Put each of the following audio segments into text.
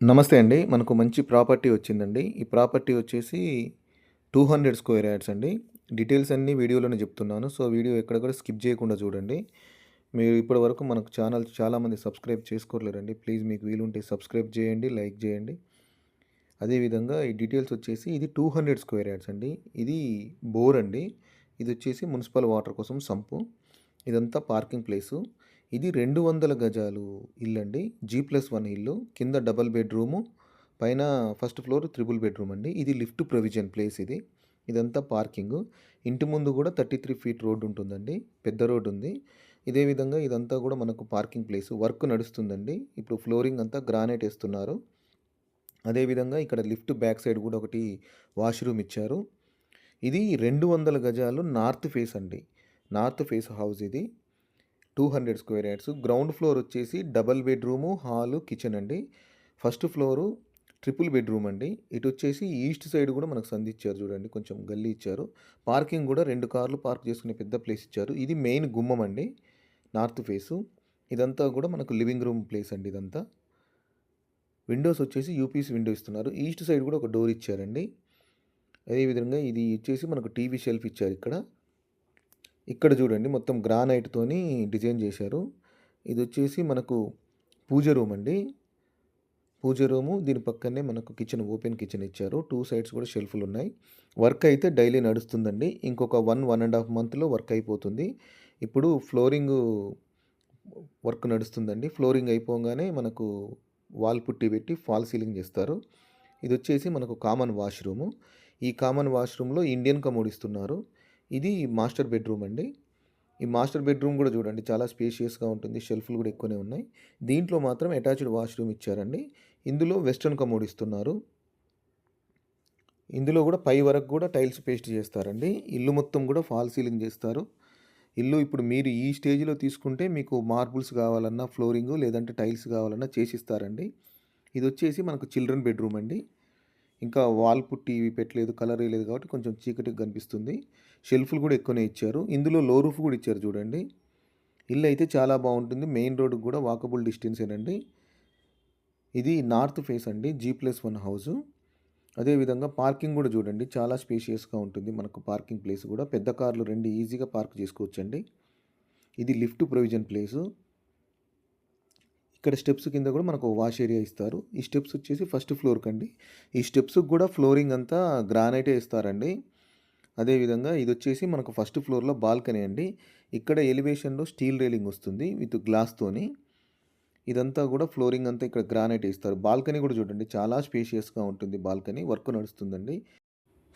నమస్తే అండి. మనకు మంచి ప్రాపర్టీ వచ్చిందండి. ఈ ప్రాపర్టీ వచ్చేసి 200 స్క్వేర్ యార్డ్స్ అండి. డీటెయిల్స్ అన్నీ వీడియోలోనే చెప్తున్నాను. సో, వీడియో ఎక్కడ కూడా స్కిప్ చేయకుండా చూడండి. మీరు ఇప్పటి వరకు మనకు ఛానల్ చాలామంది సబ్స్క్రైబ్ చేసుకోవట్లేదండి. ప్లీజ్ మీకు వీలుంటే సబ్స్క్రైబ్ చేయండి, లైక్ చేయండి. అదేవిధంగా ఈ డీటెయిల్స్ వచ్చేసి ఇది 200 స్క్వేర్ యార్డ్స్ అండి. ఇది బోర్ అండి. ఇది వచ్చేసి మున్సిపల్ వాటర్ కోసం సంపు. ఇదంతా పార్కింగ్ ప్లేసు. ఇది 200 గజాలు ఇల్లండి. G+1 ఇల్లు. కింద డబుల్ బెడ్‌రూము, పైన ఫస్ట్ ఫ్లోర్ త్రిబుల్ బెడ్‌రూమ్ అండి. ఇది లిఫ్ట్ ప్రొవిజన్ ప్లేస్ ఇది. ఇదంతా పార్కింగు. ఇంటి ముందు కూడా 33 ఫీట్ రోడ్ ఉంటుందండి. పెద్ద రోడ్ ఉంది. ఇదే విధంగా ఇదంతా కూడా మనకు పార్కింగ్ ప్లేసు. వర్క్ నడుస్తుందండి. ఇప్పుడు ఫ్లోరింగ్ అంతా గ్రానైట్ ఏస్తున్నారు. అదేవిధంగా ఇక్కడ లిఫ్ట్ బ్యాక్ సైడ్ కూడా ఒకటి వాష్‌రూమ్ ఇచ్చారు. ఇది 200 గజాలు నార్త్ ఫేస్ అండి. నార్త్ ఫేస్ హౌస్ ఇది. 200 స్క్వేర్ యార్డ్స్. గ్రౌండ్ ఫ్లోర్ వచ్చేసి డబుల్ బెడ్‌రూము, హాలు, కిచెన్ అండి. ఫస్ట్ ఫ్లోరు ట్రిపుల్ బెడ్‌రూమ్ అండి. ఇటు వచ్చేసి ఈస్ట్ సైడ్ కూడా మనకు సందిచ్చారు చూడండి. కొంచెం గల్లీ ఇచ్చారు. పార్కింగ్ కూడా 2 కార్లు పార్క్ చేసుకునే పెద్ద ప్లేస్ ఇచ్చారు. ఇది మెయిన్ గుమ్మం అండి. North face. ఇదంతా కూడా మనకు లివింగ్ రూమ్ ప్లేస్ అండి ఇదంతా. విండోస్ వచ్చేసి యూపీసీ విండో ఇస్తున్నారు. ఈస్ట్ సైడ్ కూడా ఒక డోర్ ఇచ్చారండి. అదేవిధంగా ఇది వచ్చేసి మనకు టీవీ షెల్ఫ్ ఇచ్చారు ఇక్కడ. ఇక్కడ చూడండి మొత్తం గ్రానైట్‌తోని డిజైన్ చేశారు. ఇది వచ్చేసి మనకు పూజ రూమ్ అండి. పూజ రూము, దీని పక్కనే మనకు కిచెన్, ఓపెన్ కిచెన్ ఇచ్చారు. 2 సైడ్స్ కూడా షెల్ఫ్‌లు ఉన్నాయి. వర్క్ అయితే డైలీ నడుస్తుందండి. ఇంకొక 1.5 మంత్‌లో వర్క్ అయిపోతుంది. ఇప్పుడు ఫ్లోరింగు వర్క్ నడుస్తుందండి. ఫ్లోరింగ్ అయిపోగానే మనకు వాల్ పుట్టి పెట్టి ఫాల్ సీలింగ్ చేస్తారు. ఇది వచ్చేసి మనకు కామన్ వాష్‌రూము. ఈ కామన్ వాష్‌రూమ్‌లో ఇండియన్ కమోడ్ ఇస్తున్నారు. ఇది మాస్టర్ బెడ్‌రూమ్ అండి. ఈ మాస్టర్ బెడ్‌రూమ్ కూడా చూడండి చాలా స్పేషియస్‌గా ఉంటుంది. షెల్ఫ్‌లు కూడా ఎక్కువనే ఉన్నాయి. దీంట్లో మాత్రం అటాచ్డ్ వాష్‌రూమ్ ఇచ్చారండి. ఇందులో వెస్టర్న్ కమోడ్ ఇస్తున్నారు. ఇందులో కూడా పై వరకు కూడా టైల్స్ పేస్ట్ చేస్తారండి. ఇల్లు మొత్తం కూడా ఫాల్ సీలింగ్ చేస్తారు. ఇల్లు ఇప్పుడు మీరు ఈ స్టేజ్‌లో తీసుకుంటే మీకు మార్బుల్స్ కావాలన్నా, ఫ్లోరింగు లేదంటే టైల్స్ కావాలన్నా చేసిస్తారండి. ఇదొచ్చేసి మనకు చిల్డ్రన్ బెడ్‌రూమ్ అండి. ఇంకా వాల్ పుట్టి ఇవి పెట్టలేదు, కలర్ ఎయలేదు కాబట్టి కొంచెం చీకటిగా కనిపిస్తుంది. షెల్ఫ్‌లు కూడా ఎక్కువనే ఇచ్చారు. ఇందులో లో రూఫ్ కూడా ఇచ్చారు చూడండి. ఇల్లు అయితే చాలా బాగుంటుంది. మెయిన్ రోడ్‌కి కూడా వాకబుల్ డిస్టెన్సేనండి. ఇది నార్త్ ఫేస్ అండి. G+1 house. అదేవిధంగా పార్కింగ్ కూడా చూడండి చాలా స్పేషియస్‌గా ఉంటుంది. మనకు పార్కింగ్ ప్లేస్ కూడా పెద్ద కార్లు 2 ఈజీగా పార్క్ చేసుకోవచ్చండి. ఇది లిఫ్ట్ ప్రొవిజన్ ప్లేసు. ఇక్కడ స్టెప్స్ కింద కూడా మనకు వాష్ ఏరియా ఇస్తారు. ఈ స్టెప్స్ వచ్చేసి ఫస్ట్ ఫ్లోర్‌కండి. ఈ స్టెప్స్‌కి కూడా ఫ్లోరింగ్ అంతా గ్రానైటే ఇస్తారండి. అదేవిధంగా ఇదొచ్చేసి మనకు ఫస్ట్ ఫ్లోర్‌లో బాల్కనీ అండి. ఇక్కడ ఎలివేషన్‌లో స్టీల్ రైలింగ్ వస్తుంది విత్ గ్లాస్‌తోని. ఇదంతా కూడా ఫ్లోరింగ్ అంతా ఇక్కడ గ్రానైట్ ఇస్తారు. బాల్కనీ కూడా చూడండి చాలా స్పేషియస్‌గా ఉంటుంది బాల్కనీ. వర్క్ నడుస్తుందండి.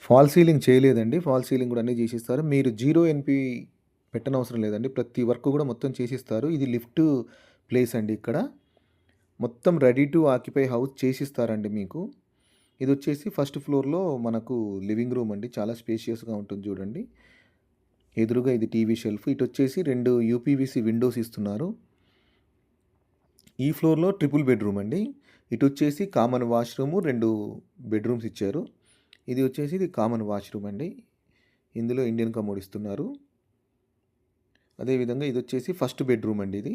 ఫాల్ సీలింగ్ చేయలేదండి. ఫాల్ సీలింగ్ కూడా అన్నీ చేసిస్తారు. మీరు జీరో ఎన్‌పి పెట్టనవసరం లేదండి. ప్రతి వర్క్ కూడా మొత్తం చేసిస్తారు. ఇది లిఫ్ట్ ప్లేస్ అండి ఇక్కడ. మొత్తం రెడీ టు ఆక్యుపై హౌస్ చేసిస్తారండి మీకు. ఇదొచ్చేసి ఫస్ట్ ఫ్లోర్‌లో మనకు లివింగ్ రూమ్ అండి. చాలా స్పేషియస్‌గా ఉంటుంది చూడండి. ఎదురుగా ఇది టీవీ షెల్ఫ్. ఇటొచ్చేసి 2 యూపీవీసీ విండోస్ ఇస్తున్నారు. ఈ ఫ్లోర్‌లో ట్రిపుల్ బెడ్‌రూమ్ అండి. ఇటొచ్చేసి కామన్ వాష్‌రూము, 2 బెడ్‌రూమ్స్ ఇచ్చారు. ఇది వచ్చేసి ఇది కామన్ వాష్‌రూమ్ అండి. ఇందులో ఇండియన్ కమోడ్ ఇస్తున్నారు. అదేవిధంగా ఇదొచ్చేసి ఫస్ట్ బెడ్‌రూమ్ అండి ఇది.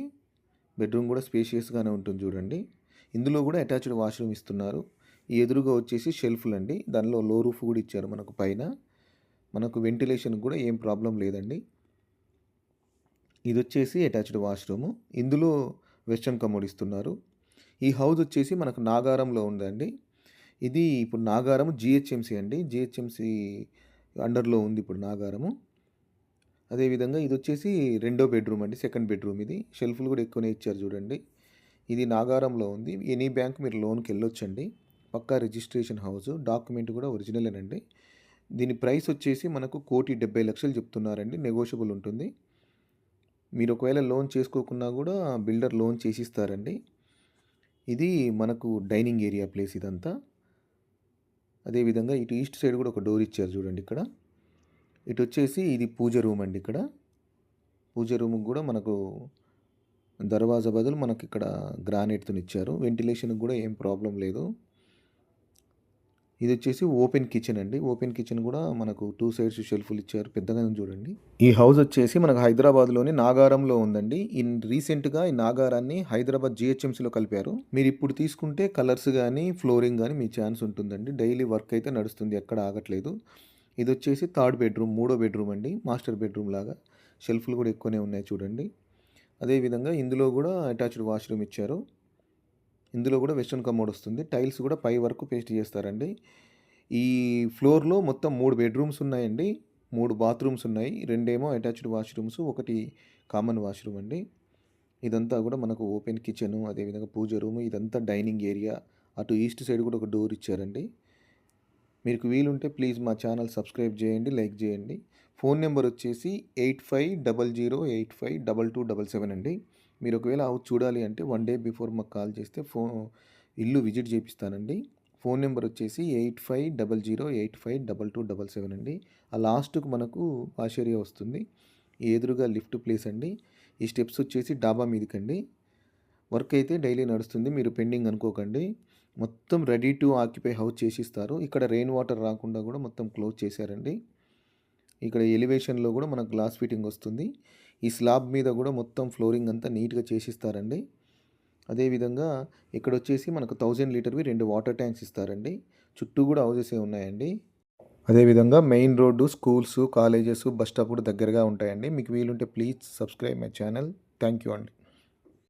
బెడ్‌రూమ్ కూడా స్పేషియస్‌గానే ఉంటుంది చూడండి. ఇందులో కూడా అటాచ్డ్ వాష్‌రూమ్ ఇస్తున్నారు. ఈ ఎదురుగా వచ్చేసి షెల్ఫ్‌లండి. దానిలో లో రూఫ్ కూడా ఇచ్చారు మనకు పైన. మనకు వెంటిలేషన్‌కి కూడా ఏం ప్రాబ్లమ్ లేదండి. ఇదొచ్చేసి అటాచ్డ్ వాష్‌రూము. ఇందులో వెస్టర్న్ కమోడ్ ఇస్తున్నారు. ఈ హౌస్ వచ్చేసి మనకు నాగారంలో ఉందండి. ఇది ఇప్పుడు నాగారం జీహెచ్ఎంసీ అండి. జీహెచ్ఎంసీ అండర్‌లో ఉంది ఇప్పుడు నాగారము. అదేవిధంగా ఇదొచ్చేసి రెండో బెడ్‌రూమ్ అండి. సెకండ్ బెడ్‌రూమ్ ఇది. షెల్ఫ్‌లు కూడా ఎక్కువనే ఇచ్చారు చూడండి. ఇది నాగారంలో ఉంది. ఎనీ బ్యాంక్ మీరు లోన్‌కెళ్ళొచ్చండి. పక్కా రిజిస్ట్రేషన్ హౌసు. డాక్యుమెంట్ కూడా ఒరిజినలేనండి. దీని ప్రైస్ వచ్చేసి మనకు 1,70,00,000 చెప్తున్నారండి. నెగోషియబుల్ ఉంటుంది. మీరు ఒకవేళ లోన్ చేసుకోకున్నా కూడా బిల్డర్ లోన్ చేసిస్తారండి. ఇది మనకు డైనింగ్ ఏరియా ప్లేస్ ఇదంతా. అదేవిధంగా ఇటు ఈస్ట్ సైడ్ కూడా ఒక డోర్ ఇచ్చారు చూడండి ఇక్కడ. ఇటొచ్చేసి ఇది పూజ రూమ్ అండి ఇక్కడ. పూజ రూమ్‌కి కూడా మనకు దర్వాజా బదులు మనకిక్కడ గ్రానైట్‌తోని ఇచ్చారు. వెంటిలేషన్‌కి కూడా ఏం ప్రాబ్లమ్ లేదు. ఇది వచ్చేసి ఓపెన్ కిచెన్ అండి. ఓపెన్ కిచెన్ కూడా మనకు 2 సైడ్స్ షెల్ఫ్‌లు ఇచ్చారు. పెద్దగా ఉంది చూడండి. ఈ హౌస్ వచ్చేసి మనకు హైదరాబాద్‌లోని నాగారంలో ఉందండి. రీసెంట్‌గా ఈ నాగారాన్ని హైదరాబాద్ జీహెచ్ఎంసీలో కలిపారు. మీరు ఇప్పుడు తీసుకుంటే కలర్స్ గానీ, ఫ్లోరింగ్ గానీ మీ ఛాన్స్ ఉంటుందండి. డైలీ వర్క్ అయితే నడుస్తుంది. ఎక్కడ ఆగట్లేదు. ఇది వచ్చేసి థర్డ్ బెడ్రూమ్, మూడో బెడ్రూమ్ అండి. మాస్టర్ బెడ్రూమ్ లాగా. షెల్ఫ్‌లు కూడా ఎక్కువనే ఉన్నాయి చూడండి. అదేవిధంగా ఇందులో కూడా అటాచ్డ్ వాష్‌రూమ్ ఇచ్చారు. ఇందులో కూడా వెస్టర్న్ కమోడ్ వస్తుంది. టైల్స్ కూడా పై వరకు పేస్ట్ చేస్తారండి. ఈ ఫ్లోర్‌లో మొత్తం 3 బెడ్‌రూమ్స్ ఉన్నాయండి. 3 బాత్రూమ్స్ ఉన్నాయి. 2 అటాచ్డ్ వాష్‌రూమ్స్, ఒకటి కామన్ వాష్‌రూమ్ అండి. ఇదంతా కూడా మనకు ఓపెన్ కిచెను, అదేవిధంగా పూజ రూము, ఇదంతా డైనింగ్ ఏరియా. అటు ఈస్ట్ సైడ్ కూడా ఒక డోర్ ఇచ్చారండి. మీకు వీలుంటే ప్లీజ్ మా ఛానల్ సబ్స్క్రైబ్ చేయండి, లైక్ చేయండి. ఫోన్ నెంబర్ వచ్చేసి 8500852277 అండి. మీరు ఒకవేళ హౌస్ చూడాలి అంటే 1 డే బిఫోర్ మాకు కాల్ చేస్తే ఇల్లు విజిట్ చేపిస్తానండి. ఫోన్ నెంబర్ వచ్చేసి 8500852277 అండి. ఆ లాస్ట్‌కు మనకు వాష్ ఏరియా వస్తుంది. ఈ ఎదురుగా లిఫ్ట్ ప్లేస్ అండి. ఈ స్టెప్స్ వచ్చేసి డాబా మీదకండి. వర్క్ అయితే డైలీ నడుస్తుంది. మీరు పెండింగ్ అనుకోకండి. మొత్తం రెడీ టు ఆక్యుపై హౌస్ చేసిస్తారు. ఇక్కడ రెయిన్ వాటర్ రాకుండా కూడా మొత్తం క్లోజ్ చేశారండి. ఇక్కడ ఎలివేషన్‌లో కూడా మనకు గ్లాస్ ఫిట్టింగ్ వస్తుంది. ఈ స్లాబ్ మీద కూడా మొత్తం ఫ్లోరింగ్ అంతా నీట్‌గా చేసిస్తారండి. అదేవిధంగా ఇక్కడొచ్చేసి మనకు 1000 లీటర్‌వి 2 వాటర్ ట్యాంక్స్ ఇస్తారండి. చుట్టూ కూడా హౌసెసే ఉన్నాయండి. అదేవిధంగా main road, schools, colleges, bus stop కూడా దగ్గరగా ఉంటాయండి. మీకు వీలుంటే please subscribe my channel. Thank you అండి.